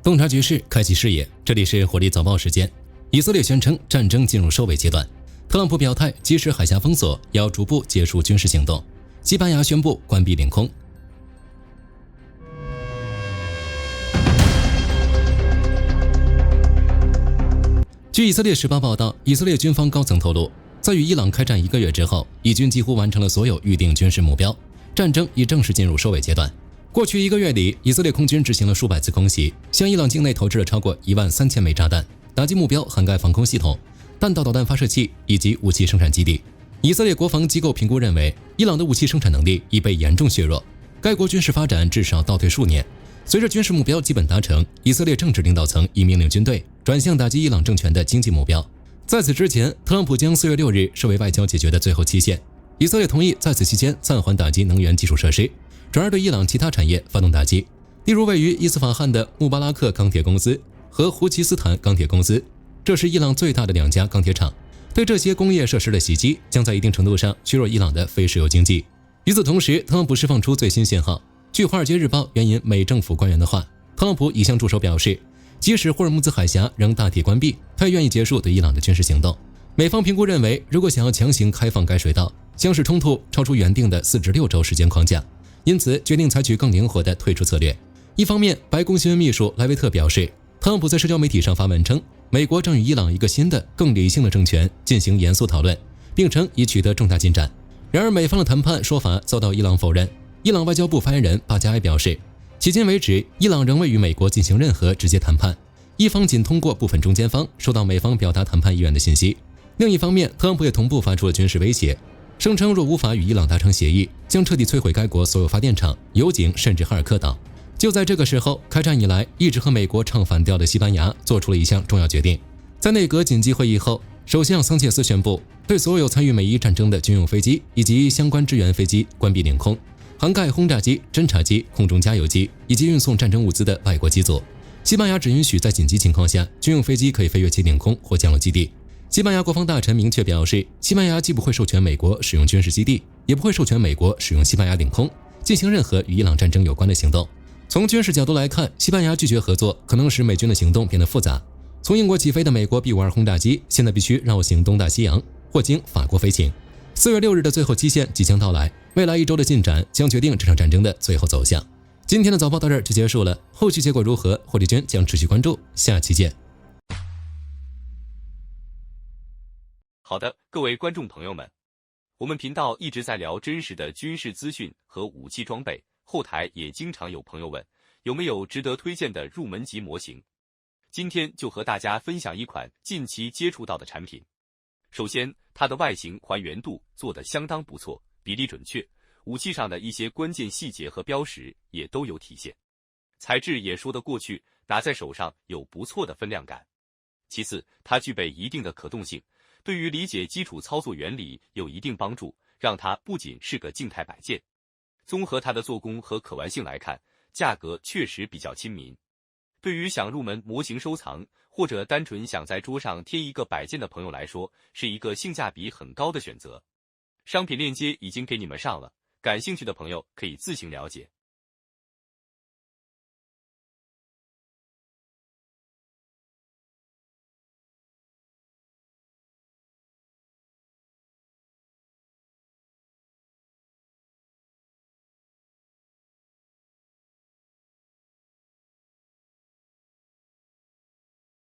洞察局势，开启视野。这里是火力早报时间。以色列宣称战争进入收尾阶段，特朗普表态即使海峡封锁，也要逐步结束军事行动。西班牙宣布关闭领空。据以色列时报报道，以色列军方高层透露，在与伊朗开战1个月之后，以军几乎完成了所有预定军事目标，战争已正式进入收尾阶段。过去1个月里，以色列空军执行了数百次空袭，向伊朗境内投掷了超过13000枚炸弹，打击目标涵盖防空系统、弹道导弹发射器以及武器生产基地。以色列国防机构评估认为，伊朗的武器生产能力已被严重削弱，该国军事发展至少倒退数年。随着军事目标基本达成，以色列政治领导层已命令军队转向打击伊朗政权的经济目标。在此之前，特朗普将4月6日设为外交解决的最后期限。以色列同意在此期间暂缓打击能源基础设施，转而对伊朗其他产业发动打击，例如位于伊斯法罕的穆巴拉克钢铁公司和胡奇斯坦钢铁公司，这是伊朗最大的2家钢铁厂。对这些工业设施的袭击将在一定程度上削弱伊朗的非石油经济。与此同时，特朗普释放出最新信号。据《华尔街日报》援引美政府官员的话，特朗普已向助手表示，即使霍尔木兹海峡仍大体关闭，他也愿意结束对伊朗的军事行动。美方评估认为，如果想要强行开放该水道，将使冲突超出原定的4至6周时间框架，因此决定采取更灵活的退出策略。一方面，白宫新闻秘书莱维特表示，特朗普在社交媒体上发文称，美国正与伊朗一个新的、更理性的政权进行严肃讨论，并称已取得重大进展。然而，美方的谈判说法遭到伊朗否认。伊朗外交部发言人巴加埃表示，迄今为止，伊朗仍未与美国进行任何直接谈判，一方仅通过部分中间方收到美方表达谈判意愿的信息。另一方面，特朗普也同步发出了军事威胁，声称若无法与伊朗达成协议，将彻底摧毁该国所有发电厂、油井，甚至哈尔克岛。就在这个时候，开战以来一直和美国唱反调的西班牙做出了一项重要决定。在内阁紧急会议后，首相桑切斯宣布对所有参与美伊战争的军用飞机以及相关支援飞机关闭领空，涵盖轰炸机、侦察机、空中加油机以及运送战争物资的外国机组。西班牙只允许在紧急情况下，军用飞机可以飞越其领空或降落基地。西班牙国防大臣明确表示，西班牙既不会授权美国使用军事基地，也不会授权美国使用西班牙领空进行任何与伊朗战争有关的行动。从军事角度来看，西班牙拒绝合作可能使美军的行动变得复杂。从英国起飞的美国 B-52 轰炸机现在必须绕行东大西洋，或经法国飞行。4月6日的最后期限即将到来，未来1周的进展将决定这场战争的最后走向。今天的早报到这儿就结束了，后续结果如何，火力军将持续关注，下期见。好的，各位观众朋友们，我们频道一直在聊真实的军事资讯和武器装备，后台也经常有朋友问，有没有值得推荐的入门级模型？今天就和大家分享一款近期接触到的产品。首先，它的外形还原度做得相当不错，比例准确，武器上的一些关键细节和标识也都有体现，材质也说得过去，拿在手上有不错的分量感。其次，它具备一定的可动性，对于理解基础操作原理有一定帮助，让它不仅是个静态摆件。综合它的做工和可玩性来看，价格确实比较亲民。对于想入门模型收藏，或者单纯想在桌上贴一个摆件的朋友来说，是一个性价比很高的选择。商品链接已经给你们上了，感兴趣的朋友可以自行了解。